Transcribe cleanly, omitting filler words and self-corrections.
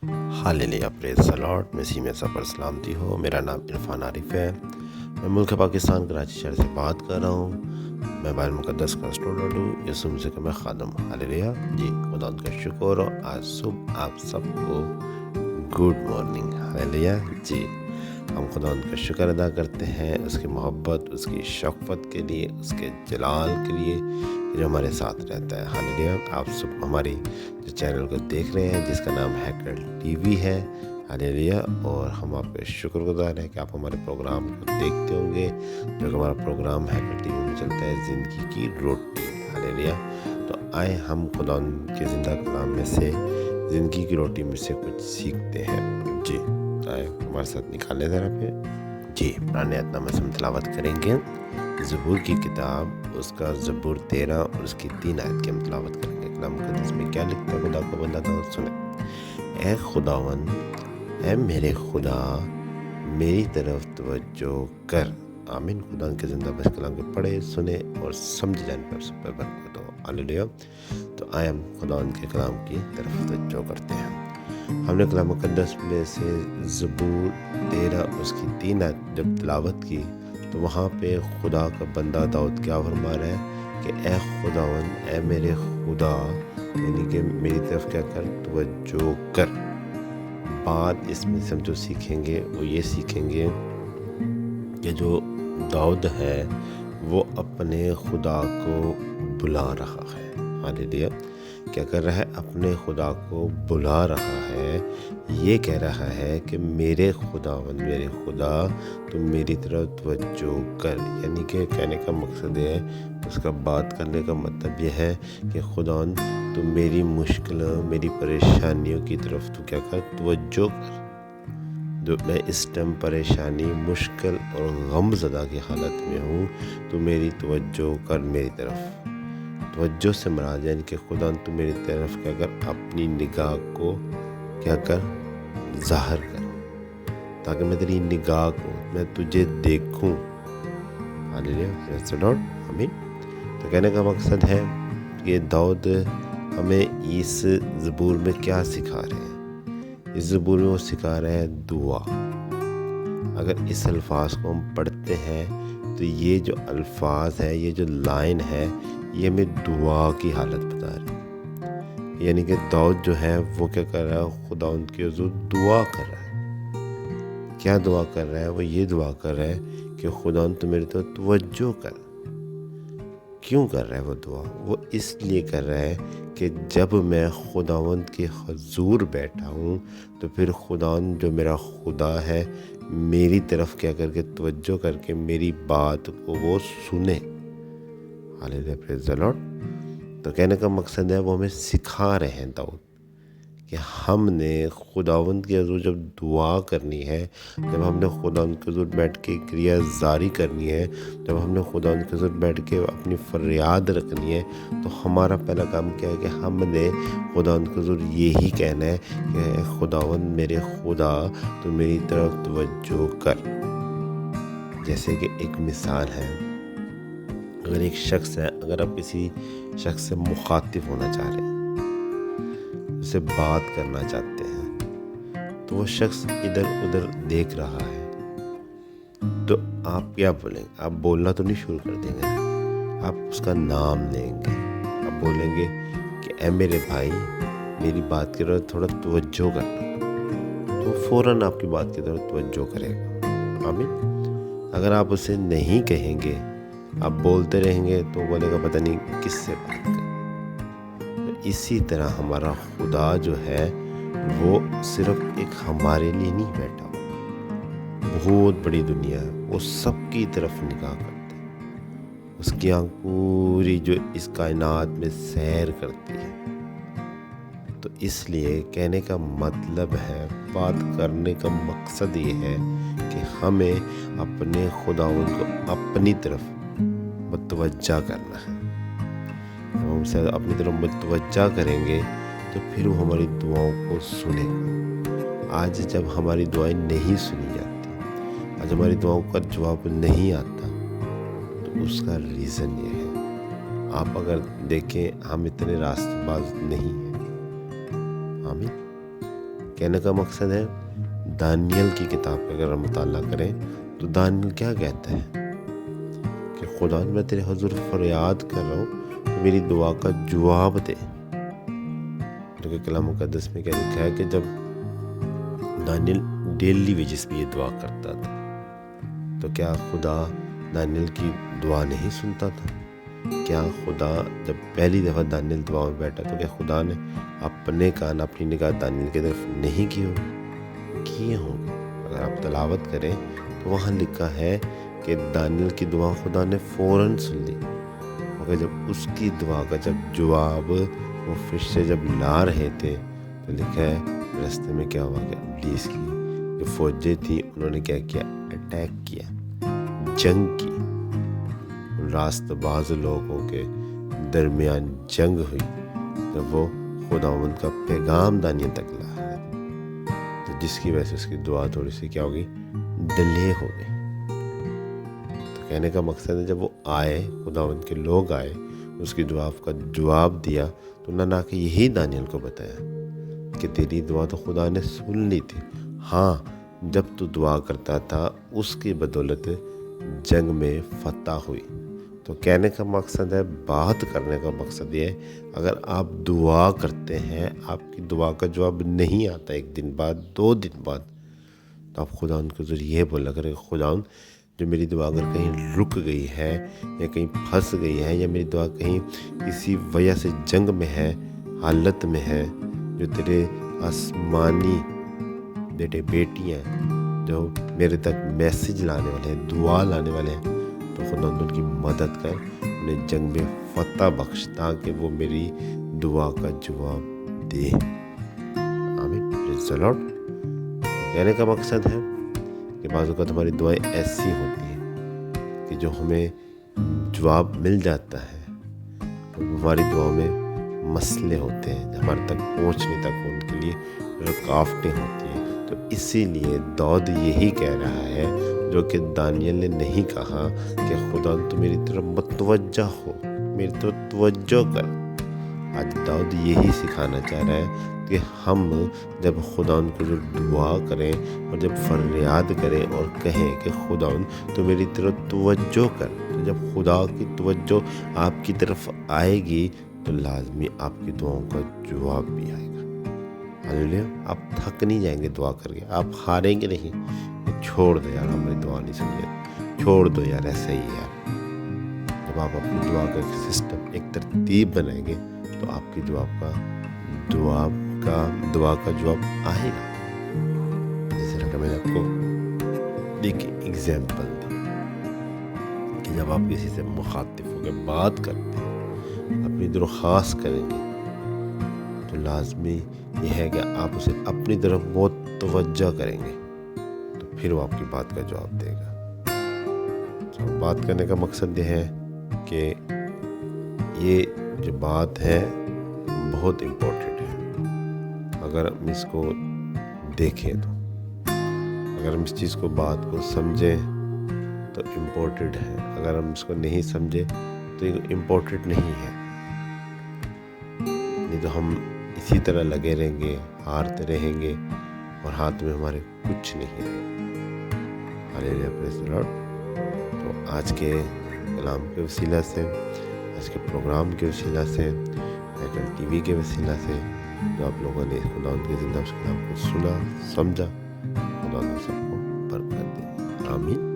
Hallelujah praise the Lord. मसीह में सब पर सलामती हो। मेरा नाम इरफान आरिफ है। मैं मुल्क पाकिस्तान कराची शहर से बात कर रहा हूँ। मैं बाइबल मुक़द्दस का स्टूडेंट हूँ। यीशु मसीह का मैं खादम हूँ। हालेलुया जी, खुदा का शुक्र हो। आज सुबह आप सबको गुड मॉर्निंग। हालेलुया जी, हम खुदा का शुक्र अदा करते हैं उसकी मोहब्बत, उसकी शफ़क़त के लिए, उसके जलाल के लिए जो हमारे साथ रहता है। हालेलुया। आप सब हमारी जो चैनल को देख रहे हैं जिसका नाम हैकल टीवी है, हालेलुया, और हम आप पे शुक्रगुजार हैं कि आप हमारे प्रोग्राम को देखते होंगे। जो कि हमारा प्रोग्राम हैकल टीवी में चलता है, ज़िंदगी की रोटी। हालेलुया। तो आए हम खुदा के ज़िंदा कलाम में से, ज़िंदगी की रोटी में से कुछ सीखते हैं। जी आए हमारे साथ निकालें ज़रा पे। जी, पुराने अहदनामे से हम तिलावत करेंगे ज़बूर की किताब, उसका ज़बूर 13 और उसकी 3 आयत की हम तिलावत करेंगे। कलाम मुक़द्दस में क्या लिखता है खुदा का बंदा था, सुने। ए खुदावन, ए मेरे खुदा, मेरी तरफ तवज्जो कर। आमीन। खुदा के ज़िंदा बस कलाम के पढ़े, सुने और समझ जाने पर सब पर बरकत हो। हालेलुया। तो आए हम खुदा के कलाम की तरफ तवज्जो करते हैं। हमने कलाम मुक़द्दस में से ज़बूर 13 उसकी 3 आयत जब तिलावत की, तो वहाँ पे खुदा का बंदा दाऊद क्या फरमा रहा है कि ए खुदावन, ए मेरे खुदा, यानी कि मेरी तरफ क्या कर, तवज्जो कर। बात इसमें से हम जो सीखेंगे वो ये सीखेंगे कि जो दाऊद है वो अपने खुदा को बुला रहा है। हालेलुया। क्या कर रहा है? अपने खुदा को बुला रहा है। ये कह रहा है कि मेरे खुदावन, मेरे खुदा, तुम मेरी तरफ तवज्जो कर। यानी कि कहने का मकसद है, उसका बात करने का मतलब यह है कि खुदावन, तुम मेरी मुश्किल, मेरी परेशानियों की तरफ तू क्या कर, तवज्जो कर। जो मैं इस टाइम परेशानी, मुश्किल और गमज़दा की हालत में हूँ, तो मेरी तवज्जो कर मेरी तरफ। तवज्जो से मराद यानी कि खुदा तू मेरी तरफ क्या कर, अपनी निगाह को क्या कर, ज़ाहिर कर, ताकि मैं तेरी निगाह को, मैं तुझे देखूं। Hallelujah, praise the Lord. आमीन। तो कहने का मकसद है कि दाऊद हमें इस ज़बूर में क्या सिखा रहे हैं। इस ज़बूर में वो सिखा रहे हैं दुआ। अगर इस अल्फाज को हम पढ़ते हैं तो ये जो अल्फाज है, ये जो लाइन है, ये हमें दुआ की हालत बता रही है। यानी कि दाऊद जो है वो क्या कर रहा है, खुदा उनके हुज़ूर दुआ कर रहा है। क्या दुआ कर रहा है? वो ये दुआ कर रहा है कि खुदा तो मेरे तो तवज्जो कर। क्यों कर रहा है वो दुआ? वो इसलिए कर रहा है कि जब मैं खुदावंद के हुज़ूर बैठा हूँ, तो फिर खुदावंद जो मेरा खुदा है, मेरी तरफ क्या करके तवज्जो करके मेरी बात को वो सुने। Hallelujah, praise the Lord. तो कहने का मकसद है वो हमें सिखा रहे हैं दाऊद कि हमने खुदावंद के हुज़ूर जब दुआ करनी है, जब हमने खुदावंद के हुज़ूर बैठ के क्रिया जारी करनी है, जब हमने खुदावंद के हुज़ूर बैठ के अपनी फरियाद रखनी है, तो हमारा पहला काम क्या है कि हमने खुदावंद के हुज़ूर यही कहना है कि खुदावंद मेरे खुदा, तो मेरी तरफ तवज्जो कर। जैसे कि एक मिसाल है, अगर एक शख्स है, अगर आप किसी शख्स से मुखातिब होना चाह रहे हैं, उससे बात करना चाहते हैं, तो वो शख्स इधर उधर देख रहा है, तो आप क्या बोलेंगे? आप बोलना तो नहीं शुरू कर देंगे, आप उसका नाम लेंगे। आप बोलेंगे कि ए मेरे भाई, मेरी बात की तरफ थोड़ा तवज्जो करना, तो फ़ौरन आपकी बात की तरफ तवज्जो करेगा। आमीन। अगर आप उसे नहीं कहेंगे, आप बोलते रहेंगे, तो बोलेगा पता नहीं किससे बात कर। तो इसी तरह हमारा खुदा जो है वो सिर्फ एक हमारे लिए नहीं बैठा, बहुत बड़ी दुनिया है, वो सबकी तरफ निगाह करता है। उसकी आँख पूरी जो इस कायनात में सैर करती है। तो इसलिए कहने का मतलब है, बात करने का मकसद ये है कि हमें अपने खुदावंद को अपनी तरफ मुतवज्जा करना है। जब हम उसे अपनी तरफ मुतवज्जा करेंगे, तो फिर वो हमारी दुआओं को सुनेगा। आज जब हमारी दुआएं नहीं सुनी जाती, आज हमारी दुआओं का जवाब नहीं आता, तो उसका रीज़न ये है, आप अगर देखें, हम इतने रास्तबाज नहीं हैं। आमीन। کہنے کا مقصد ہے دانیل کی کتاب کا اگر ہم مطالعہ کریں تو دانیل کیا کہتا ہے کہ خدا میں تیرے حضور فریاد کر رہا ہوں تو میری دعا کا جواب دے. جو کہ کلام مقدس میں کیا لکھا ہے کہ جب دانیل ڈیلی ویجز پہ یہ دعا کرتا تھا تو کیا خدا دانیل کی دعا نہیں سنتا تھا؟ کیا خدا جب پہلی دفعہ دانیل دعا میں بیٹھا تو کیا خدا نے اپنے کان اپنی نگاہ دانیل کی طرف نہیں کیے ہوں گے؟ اگر آپ تلاوت کریں تو وہاں لکھا ہے کہ دانیل کی دعا خدا نے فوراً سن لی. مگر جب اس کی دعا کا جب جواب وہ فرشتے جب لا رہے تھے تو لکھا ہے راستے میں کیا ہوا کہ ابلیس کی جو فوجیں تھیں انہوں نے کیا کیا؟ اٹیک کیا، جنگ کی. راست باز لوگوں کے درمیان جنگ ہوئی جب وہ خداوند کا پیغام دانیل تک لا رہے تھے، تو جس کی وجہ سے اس کی دعا تھوڑی سی کیا ہوگی؟ ڈیلے ہو گئی. تو کہنے کا مقصد ہے جب وہ آئے، خداوند کے لوگ آئے، اس کی دعا کا جواب دیا تو انہوں نے آ کے یہی دانیل کو بتایا کہ تیری دعا تو خدا نے سن لی تھی. ہاں، جب تو دعا کرتا تھا اس کی بدولت جنگ میں فتح ہوئی. تو کہنے کا مقصد ہے، بات کرنے کا مقصد یہ ہے اگر آپ دعا کرتے ہیں، آپ کی دعا کا جواب نہیں آتا 1 دن بعد 2 دن بعد، تو آپ خدا ان کے ذریعے یہ بولا کریں خدا جو میری دعا اگر کہیں رک گئی ہے یا کہیں پھنس گئی ہے یا میری دعا کہیں کسی وجہ سے جنگ میں ہے، حالت میں ہے، جو تیرے آسمانی بیٹے بیٹیاں جو میرے تک میسج لانے والے ہیں، دعا لانے والے ہیں، تو خدا ان کی مدد کر انہیں جنگ میں فتح بخش تاکہ وہ میری دعا کا جواب دے. آمین. پریز دی لارڈ. کہنے کا مقصد ہے کہ بعض اوقات ہماری دعائیں ایسی ہوتی ہیں کہ جو ہمیں جواب مل جاتا ہے، ہماری دعاؤں میں مسئلے ہوتے ہیں ہمارے تک پہنچنے تک ان کے لیے رکاوٹیں ہوتی ہیں. تو اسی لیے داؤد یہی کہہ رہا ہے جو کہ دانیل نے نہیں کہا کہ خدا تو میری طرف متوجہ ہو، میری طرف توجہ کر. آج داؤد یہی سکھانا چاہ رہا ہے کہ ہم جب خدا ان کو دعا کریں اور جب فریاد کریں اور کہیں کہ خدا تو میری طرف توجہ کر، تو جب خدا کی توجہ آپ کی طرف آئے گی تو لازمی آپ کی دعاؤں کا جواب بھی آئے گا. ہاللیلویا. آپ تھک نہیں جائیں گے دعا کر کے، آپ ہاریں گے نہیں. چھوڑ دو یار، ہماری دعا نہیں سنی، چھوڑ دو یار، ایسا ہی ہے. جب آپ اپنی دعا کا ایک سسٹم، ایک ترتیب بنائیں گے تو آپ کی دعا کا جواب آئے گا. جیسے لگا میں نے آپ کو ایک ایگزامپل دی کہ جب آپ کسی سے مخاطب ہو کے بات کرتے ہیں، اپنی درخواست کریں گے تو لازمی یہ ہے کہ آپ اسے اپنی طرف بہت توجہ کریں گے تو پھر وہ آپ کی بات کا جواب دے گا. تو بات کرنے کا مقصد یہ ہے کہ یہ جو بات ہے بہت امپورٹنٹ ہے. اگر ہم اس کو دیکھیں تو، اگر ہم اس چیز کو بات کو سمجھیں تو امپورٹنٹ ہے، اگر ہم اس کو نہیں سمجھے تو یہ امپورٹنٹ نہیں ہے. نہیں تو ہم اسی طرح لگے رہیں گے، ہارتے رہیں گے اور ہاتھ میں ہمارے کچھ نہیں رہے گا. ہاللیلویا. پریز دی لارڈ. تو آج کے کلام کے وسیلہ سے، آج کے پروگرام کے وسیلہ سے، ایکل ٹی وی کے وسیلہ سے جو آپ لوگوں نے خدا ان کے زندہ اس کلام کو سنا سمجھا، خدا ان سب کو برکت دے. آمین.